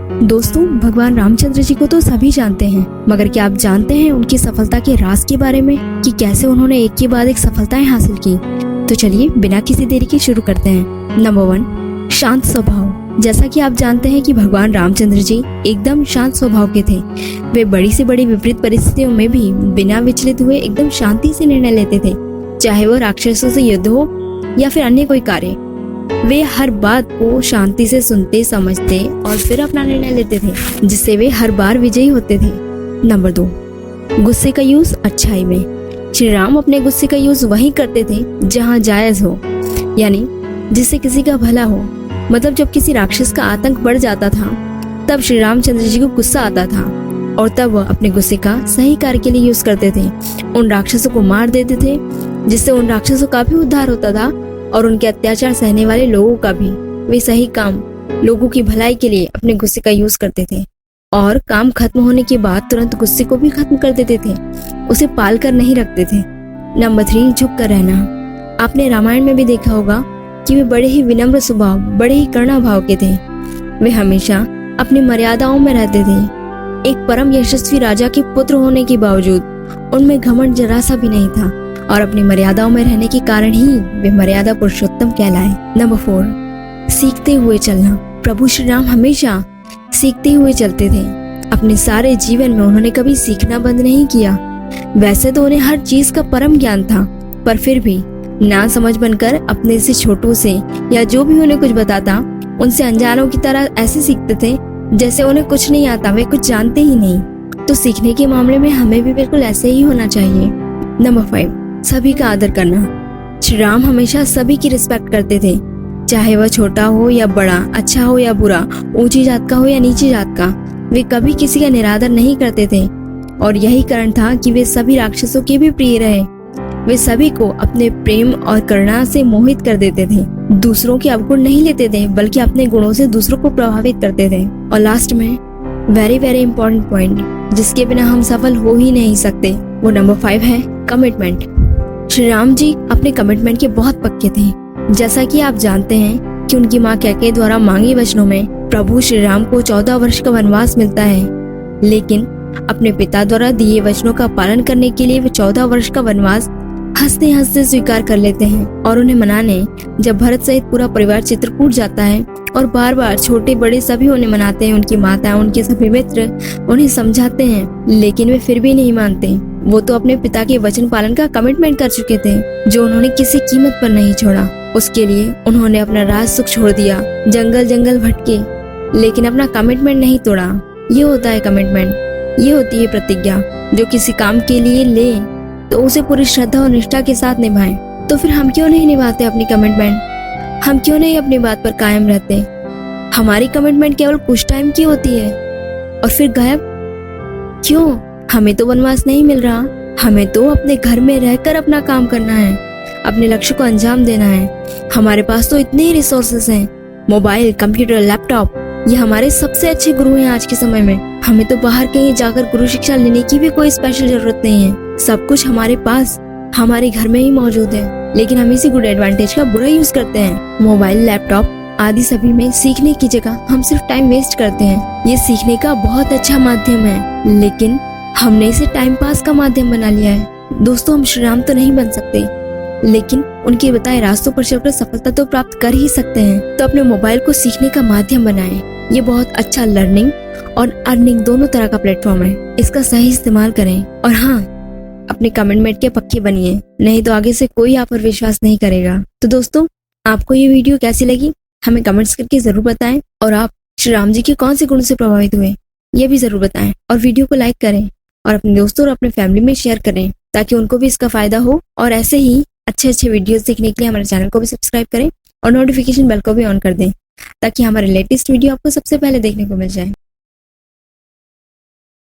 दोस्तों, भगवान रामचंद्र जी को तो सभी जानते हैं, मगर क्या आप जानते हैं उनकी सफलता के राज के बारे में कि कैसे उन्होंने एक के बाद एक सफलताएं हासिल की। तो चलिए बिना किसी देरी के शुरू करते हैं। नंबर 1, शांत स्वभाव। जैसा कि आप जानते हैं कि भगवान रामचंद्र जी एकदम शांत स्वभाव के थे। वे बड़ी से बड़ी विपरीत परिस्थितियों में भी बिना विचलित हुए एकदम शांति से निर्णय लेते थे, चाहे वो राक्षसों से युद्ध हो या फिर अन्य कोई कार्य। वे हर बात को शांति से सुनते, समझते और फिर अपना निर्णय लेते थे, जिससे वे हर बार विजयी होते थे। नंबर 2, गुस्से का यूज अच्छाई में। श्री राम अपने गुस्से का यूज वहीं करते थे जहां जायज हो, यानी जिससे किसी का भला हो। मतलब जब किसी राक्षस का आतंक बढ़ जाता था तब श्री रामचंद्र जी को गुस्सा आता था और तब वह अपने गुस्से का सही कार्य के लिए यूज करते थे। उन राक्षसों को मार देते थे, जिससे उन राक्षसों का भी उद्धार होता था और उनके अत्याचार सहने वाले लोगों का भी। वे सही काम, लोगों की भलाई के लिए अपने गुस्से का यूज करते थे और काम खत्म होने के बाद तुरंत गुस्से को भी खत्म कर देते थे, उसे पाल कर नहीं रखते थे। नंबर 3, झुक कर रहना। आपने रामायण में भी देखा होगा कि वे बड़े ही विनम्र स्वभाव, बड़े ही करुणा भाव के थे। वे हमेशा अपनी मर्यादाओं में रहते थे। एक परम यशस्वी राजा के पुत्र होने के बावजूद उनमें घमंड जरा सा भी नहीं था और अपनी मर्यादाओं में रहने के कारण ही वे मर्यादा पुरुषोत्तम कहलाए। नंबर 4, सीखते हुए चलना। प्रभु श्री राम हमेशा सीखते हुए चलते थे। अपने सारे जीवन में उन्होंने कभी सीखना बंद नहीं किया। वैसे तो उन्हें हर चीज का परम ज्ञान था, पर फिर भी ना समझ बनकर अपने से छोटों से या जो भी उन्हें कुछ बताता उनसे अनजानों की तरह ऐसे सीखते थे जैसे उन्हें कुछ नहीं आता, वे कुछ जानते ही नहीं। तो सीखने के मामले में हमें भी बिल्कुल ऐसे ही होना चाहिए। नंबर 5, सभी का आदर करना। श्री राम हमेशा सभी की रिस्पेक्ट करते थे, चाहे वह छोटा हो या बड़ा, अच्छा हो या बुरा, ऊंची जात का हो या नीची जात का। वे कभी किसी का निरादर नहीं करते थे और यही कारण था कि वे सभी राक्षसों के भी प्रिय रहे। वे सभी को अपने प्रेम और करुणा से मोहित कर देते थे। दूसरों के अवगुण नहीं लेते थे, बल्कि अपने गुणों से दूसरों को प्रभावित करते थे। और लास्ट में वेरी वेरी इंपॉर्टेंट पॉइंट, जिसके बिना हम सफल हो ही नहीं सकते, वो नंबर 5 है कमिटमेंट। श्री राम जी अपने कमिटमेंट के बहुत पक्के थे। जैसा कि आप जानते हैं कि उनकी माँ कैकेयी द्वारा मांगे वचनों में प्रभु श्री राम को 14 वर्ष का वनवास मिलता है, लेकिन अपने पिता द्वारा दिए वचनों का पालन करने के लिए वे 14 वर्ष का वनवास हंसते हंसते स्वीकार कर लेते हैं। और उन्हें मनाने जब भरत सहित पूरा परिवार चित्रकूट जाता है और बार बार छोटे बड़े सभी उन्हें मनाते हैं, उनकी माता, उनके सभी मित्र उन्हें समझाते हैं, लेकिन वे फिर भी नहीं मानते। वो तो अपने पिता के वचन पालन का कमिटमेंट कर चुके थे, जो उन्होंने किसी कीमत पर नहीं छोड़ा। उसके लिए उन्होंने अपना राज सुख छोड़ दिया, जंगल जंगल भटके, लेकिन अपना कमिटमेंट नहीं तोड़ा। ये होता है कमिटमेंट, ये होती है प्रतिज्ञा। जो किसी काम के लिए ले तो उसे पूरी श्रद्धा और निष्ठा के साथ निभाएं। तो फिर हम क्यों नहीं निभाते अपनी कमिटमेंट? हम क्यों नहीं अपनी बात पर कायम रहते? हमारी कमिटमेंट केवल कुछ टाइम की होती है और फिर गायब क्यों? हमें तो वनवास नहीं मिल रहा, हमें तो अपने घर में रहकर अपना काम करना है, अपने लक्ष्य को अंजाम देना है। हमारे पास तो इतने ही रिसोर्सेस हैं, मोबाइल, कंप्यूटर, लैपटॉप, ये हमारे सबसे अच्छे गुरु हैं आज के समय में। हमें तो बाहर कहीं जाकर गुरु शिक्षा लेने की भी कोई स्पेशल जरूरत नहीं है। सब कुछ हमारे पास, हमारे घर में ही मौजूद है, लेकिन हम इसी गुड एडवांटेज का बुरा यूज करते हैं। मोबाइल, लैपटॉप आदि सभी में सीखने की जगह हम सिर्फ टाइम वेस्ट करते हैं। ये सीखने का बहुत अच्छा माध्यम है, लेकिन हमने इसे टाइम पास का माध्यम बना लिया है। दोस्तों, हम श्री राम तो नहीं बन सकते, लेकिन उनके बताए रास्तों पर चलकर सफलता तो प्राप्त कर ही सकते हैं। तो अपने मोबाइल को सीखने का माध्यम बनाएं। ये बहुत अच्छा लर्निंग और अर्निंग दोनों तरह का प्लेटफॉर्म है। इसका सही इस्तेमाल करें और हाँ, अपने कमिटमेंट के पक्के बनिए, नहीं तो आगे से कोई आप पर विश्वास नहीं करेगा। तो दोस्तों, आपको ये वीडियो कैसी लगी हमें कमेंट्स करके जरूर बताएं और आप श्री राम जी के कौन से गुण से प्रभावित हुए ये भी जरूर बताएं। और वीडियो को लाइक करें और अपने दोस्तों और अपने फैमिली में शेयर करें, ताकि उनको भी इसका फायदा हो। और ऐसे ही अच्छे अच्छे वीडियोस देखने के लिए हमारे चैनल को भी सब्सक्राइब करें और नोटिफिकेशन बेल को भी ऑन कर दें, ताकि हमारे लेटेस्ट वीडियो आपको सबसे पहले देखने को मिल जाए।